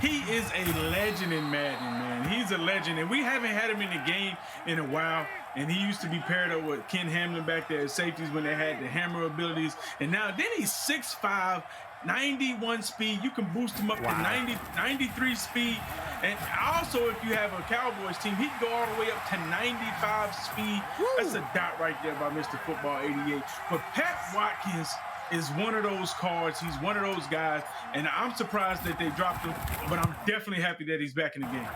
He is a legend in Madden, man. He's a legend. And we haven't had him in the game in a while. And he used to be paired up with Ken Hamlin back there at safeties when they had the hammer abilities. And now then he's 6'5", 91 speed. You can boost him up to 93 speed. And also, if you have a Cowboys team, he can go all the way up to 95 speed. Woo. That's a dot right there by Mr. Football 88. But Pat Watkins is one of those cards. He's one of those guys. And I'm surprised that they dropped him, but I'm definitely happy that he's back in the game.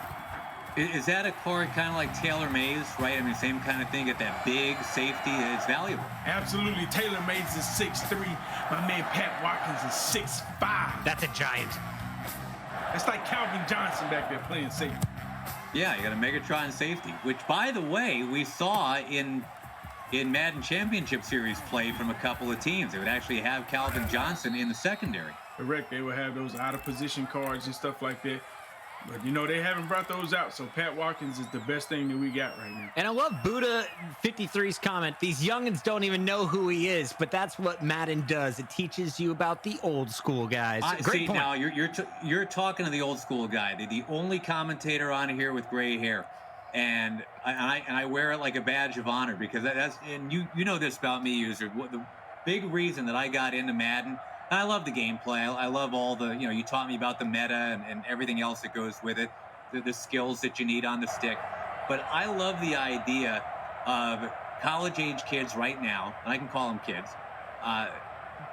Is that a card kind of like Taylor Mays, right? I mean, same kind of thing. Get that big safety. It's valuable. Absolutely. Taylor Mays is 6'3". My man Pat Watkins is 6'5". That's a giant. It's like Calvin Johnson back there playing safety. Yeah, you got a Megatron safety, which, by the way, we saw in in Madden Championship Series play from a couple of teams. They would actually have Calvin Johnson in the secondary. Correct. They would have those out of position cards and stuff like that. But, they haven't brought those out. So Pat Watkins is the best thing that we got right now. And I love Buddha 53's comment. These youngins don't even know who he is, but that's what Madden does. It teaches you about the old school guys. Great point. Now you're talking to the old school guy, the only commentator on here with gray hair, and I wear it like a badge of honor because that's, and you know this about me, user. The big reason that I got into Madden. I love the gameplay. I love all the, you taught me about the meta and everything else that goes with it, the skills that you need on the stick. But I love the idea of college-age kids right now, and I can call them kids,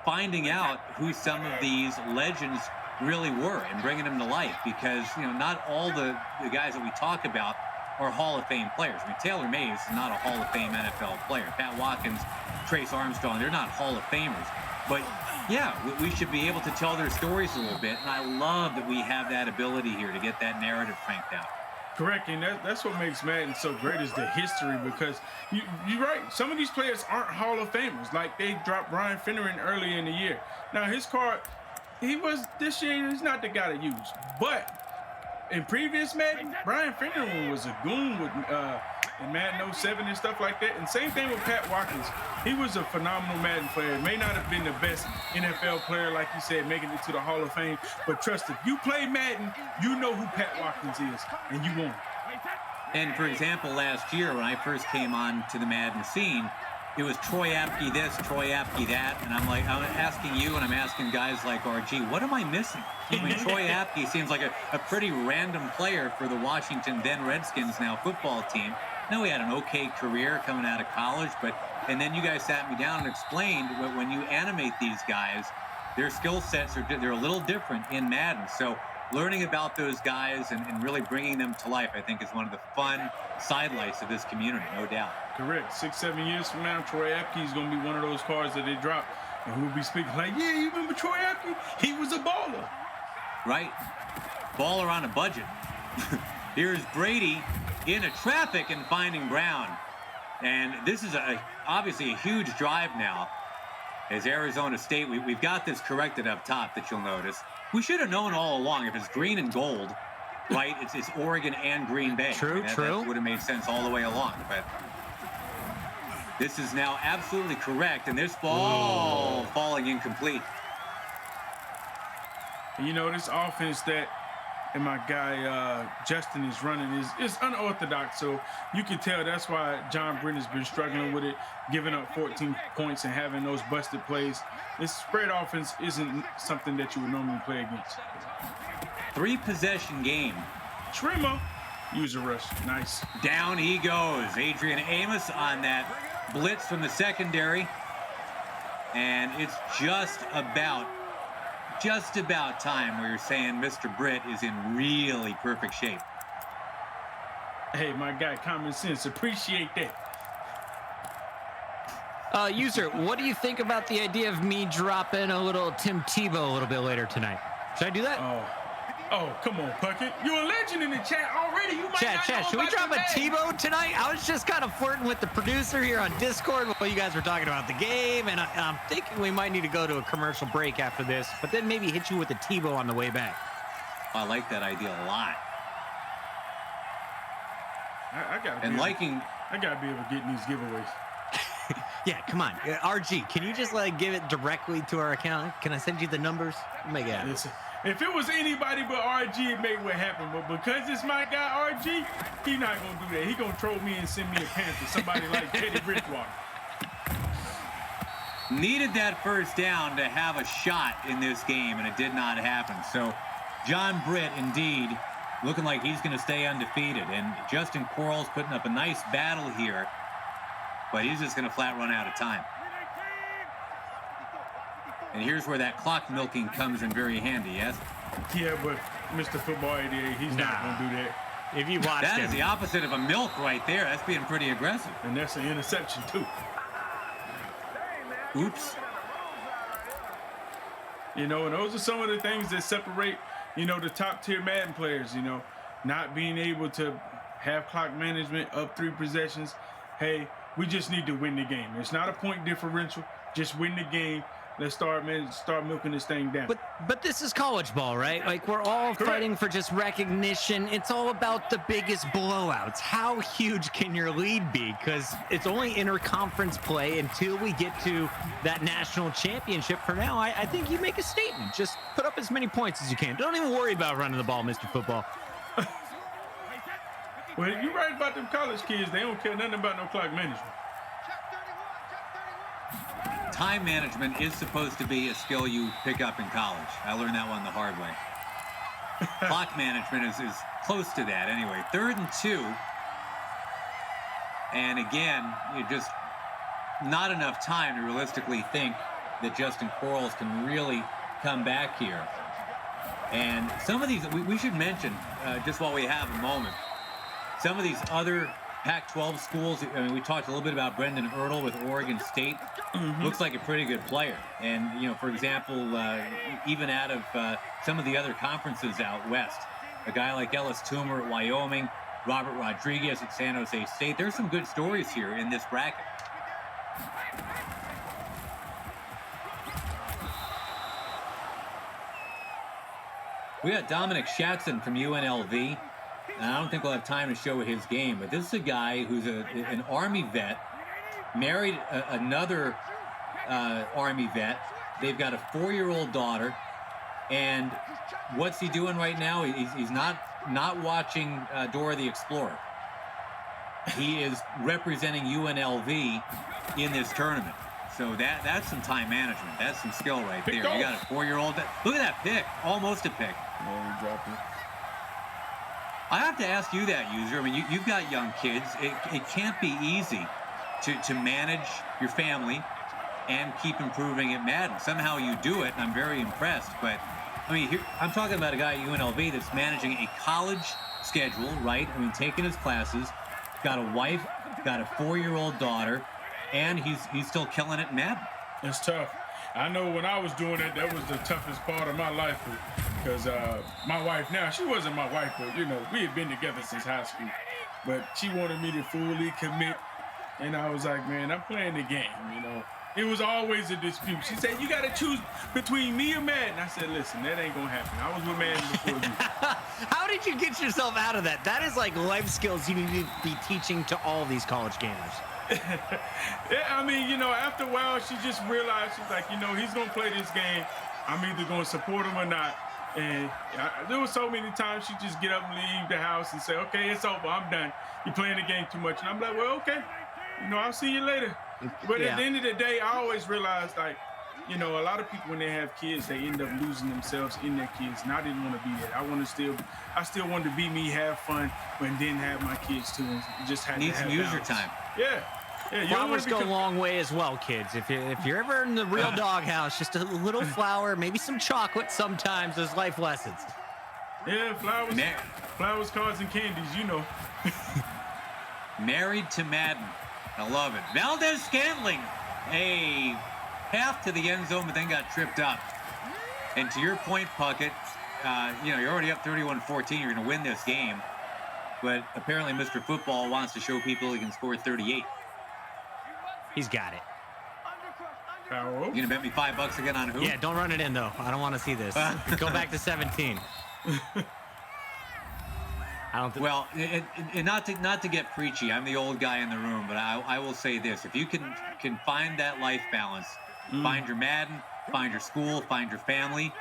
finding out who some of these legends really were and bringing them to life because, not all the guys that we talk about are Hall of Fame players. I mean, Taylor Mays is not a Hall of Fame NFL player. Pat Watkins, Trace Armstrong, they're not Hall of Famers. But yeah, we should be able to tell their stories a little bit, and I love that we have that ability here to get that narrative cranked out. Correct, and that's what makes Madden so great is the history because you're right. Some of these players aren't Hall of Famers. Like they dropped Brian Finneran early in the year. Now his card, this year he's not the guy to use. But in previous Madden, Brian Finneran was a goon with in Madden 07 and stuff like that. And same thing with Pat Watkins. He was a phenomenal Madden player. May not have been the best NFL player, like you said, making it to the Hall of Fame. But trust, if you play Madden, you know who Pat Watkins is, and you won. And for example, last year when I first came on to the Madden scene, it was Troy Apke this, Troy Apke that, and I'm asking you and I'm asking guys like RG, what am I missing? I mean, Troy Apke seems like a pretty random player for the Washington then Redskins now football team. I know he had an okay career coming out of college, and then you guys sat me down and explained when you animate these guys, their skill sets they're a little different in Madden. So learning about those guys and really bringing them to life, I think, is one of the fun sidelights of this community, no doubt. Correct. 6-7 years from now, Troy Apke is going to be one of those cards that they drop, and we'll be speaking like, yeah, you remember Troy Apke? He was a baller. Right. Baller on a budget. Here's Brady into traffic and finding Brown. And this is obviously a huge drive now as Arizona State. We've got this corrected up top that you'll notice. We should have known all along if it's green and gold, right? It's Oregon and Green Bay. True. That would have made sense all the way along. But this is now absolutely correct. And this ball falling incomplete. This offense that and my guy Justin is running is unorthodox. So you can tell that's why John Brenner's been struggling with it, giving up 14 points and having those busted plays. This spread offense isn't something that you would normally play against. 3-possession game. Trimmer, user rush, nice. Down he goes. Adrian Amos on that blitz from the secondary. And it's just about time where you're saying Mr. Britt is in really perfect shape. Hey, my guy, common sense. Appreciate that. User, what do you think about the idea of me dropping a little Tim Tebow a little bit later tonight? Should I do that? Oh, come on, Puckett. You're a legend in the chat already. You might Chat, should we drop a Tebow tonight? I was just kind of flirting with the producer here on Discord while you guys were talking about the game, and I'm thinking we might need to go to a commercial break after this, but then maybe hit you with a Tebow on the way back. I like that idea a lot. I gotta be able to get in these giveaways. Yeah, come on. RG, can you just give it directly to our account? Can I send you the numbers? Make it happen. Listen, if it was anybody but RG, it make what happen. But because it's my guy RG, he not gonna do that. He gonna troll me and send me a Panther, somebody like Teddy Bridgewater. Needed that first down to have a shot in this game, and it did not happen. So John Britt, indeed, looking like he's going to stay undefeated. And Justin Quarles putting up a nice battle here, but he's just going to flat run out of time. And here's where that clock milking comes in very handy, yes? Yeah, but Mr. Football 88, he's not going to do that. If you watch that is the opposite of a milk right there. That's being pretty aggressive. And that's an interception, too. Oops. And those are some of the things that separate, the top-tier Madden players, not being able to have clock management up 3 possessions. Hey, We just need to win the game. It's not a point differential. Just win the game. Let's start milking this thing down. But this is college ball, right? Like, we're all fighting for just recognition. It's all about the biggest blowouts. How huge can your lead be? Because it's only interconference play until we get to that national championship. For now, I think you make a statement. Just put up as many points as you can. Don't even worry about running the ball, Mr. Football. Well, you're right about them college kids. They don't care nothing about no clock management. Time management is supposed to be a skill you pick up in college. I learned that one the hard way. Clock management is close to that anyway. 3rd and 2. And again, you just not enough time to realistically think that Justin Quarles can really come back here. And some of these, we should mention, just while we have a moment, some of these other Pac-12 schools. I mean, we talked a little bit about Brendan Ertl with Oregon State. Looks like a pretty good player. And, you know, for example, even out of some of the other conferences out west, a guy like Ellis Toomer at Wyoming, Robert Rodriguez at San Jose State. There's some good stories here in this bracket. We got Dominic Shatson from UNLV. And I don't think we'll have time to show his game, but this is a guy who's an Army vet, married another Army vet. They've got a 4-year-old daughter, and what's he doing right now? He's not watching Dora the Explorer. He is representing UNLV in this tournament. So that's some time management. That's some skill right there. You got a 4-year-old. Look at that pick, almost a pick. Yeah, he dropped it. I have to ask you that, user. I mean, you've got young kids. It can't be easy to manage your family and keep improving at Madden. Somehow you do it, and I'm very impressed. But, I mean, here, I'm talking about a guy at UNLV that's managing a college schedule, right? I mean, taking his classes, got a wife, got a 4-year-old daughter, and he's still killing it in Madden. It's tough. I know when I was doing it, that was the toughest part of my life. Because my wife now, she wasn't my wife, but, you know, we had been together since high school. But she wanted me to fully commit. And I was like, man, I'm playing the game, you know. It was always a dispute. She said, you got to choose between me and Madden. I said, listen, that ain't going to happen. I was with Madden before you. How did you get yourself out of that? That is like life skills you need to be teaching to all these college gamers. Yeah, I mean, you know, after a while, she just realized, she's like, you know, he's going to play this game. I'm either going to support him or not. And there was so many times she'd just get up and leave the house and say, okay, it's over. I'm done. You're playing the game too much. And I'm like, well, okay. You know, I'll see you later. But at the end of the day, I always realized, like, you know, a lot of people, when they have kids, they end up losing themselves in their kids. And I didn't want to be that. I still wanted to be me, have fun, but then have my kids too. And just had Need to have some user balance. time. Yeah. Yeah, Flowers go a long way as well, kids. If you're ever in the real doghouse, just a little flower, maybe some chocolate sometimes as life lessons. Yeah, flowers, cards, and candies, you know. Married to Madden. I love it. Valdez Scantling, a path to the end zone, but then got tripped up. And to your point, Puckett, you know, you're already up 31-14. You're going to win this game. But apparently Mr. Football wants to show people he can score 38. He's got it. You gonna bet me $5 again on who? Yeah, don't run it in though. I don't want to see this. Go back to 17. I don't think. Well, and not to get preachy, I'm the old guy in the room, but I will say this: if you can find that life balance, find your Madden, find your school, find your family,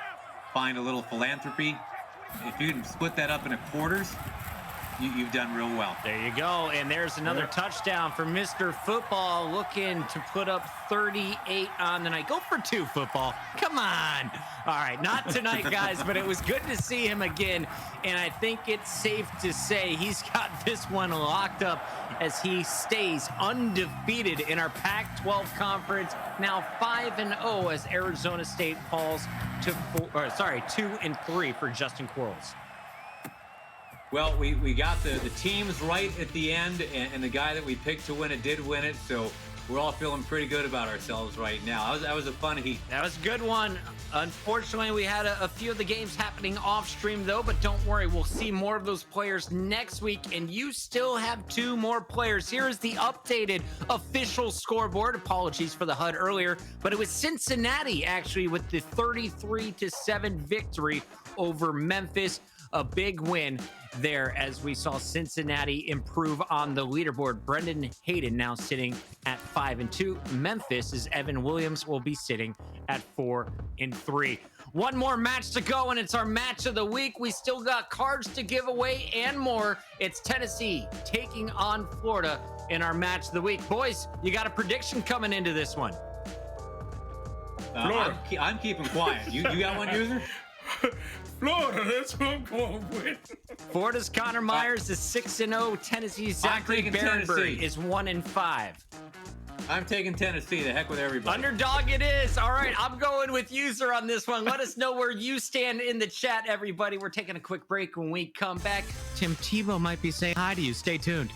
find a little philanthropy. If you can split that up into quarters, you've done real well. There you go. And there's another touchdown for Mr. Football, looking to put up 38 on the night. Go for 2, Football. Come on. All right, not tonight, guys, but it was good to see him again. And I think it's safe to say he's got this one locked up as he stays undefeated in our Pac-12 conference. Now 5-0 as Arizona State falls to 2-3 for Justin Quarles. Well, we got the teams right at the end, and the guy that we picked to win it did win it. So we're all feeling pretty good about ourselves right now. That was a fun heat. That was a good one. Unfortunately, we had a few of the games happening off stream, though, but don't worry. We'll see more of those players next week, and you still have 2 more players. Here is the updated official scoreboard. Apologies for the HUD earlier, but it was Cincinnati, actually, with the 33-7 victory over Memphis. A big win there as we saw Cincinnati improve on the leaderboard. Brendan Hayden now sitting at 5-2. Memphis' Evan Williams will be sitting at 4-3. One more match to go, and it's our match of the week. We still got cards to give away and more. It's Tennessee taking on Florida in our match of the week. Boys, you got a prediction coming into this one? I'm keeping quiet. You got one, user? Florida, that's what I'm going with. Florida's Connor Myers is 6-0. Tennessee's Zachary Berenberg is 1-5. I'm taking Tennessee. The heck with everybody. Underdog it is. All right, I'm going with user on this one. Let us know where you stand in the chat, everybody. We're taking a quick break. When we come back, Tim Tebow might be saying hi to you. Stay tuned.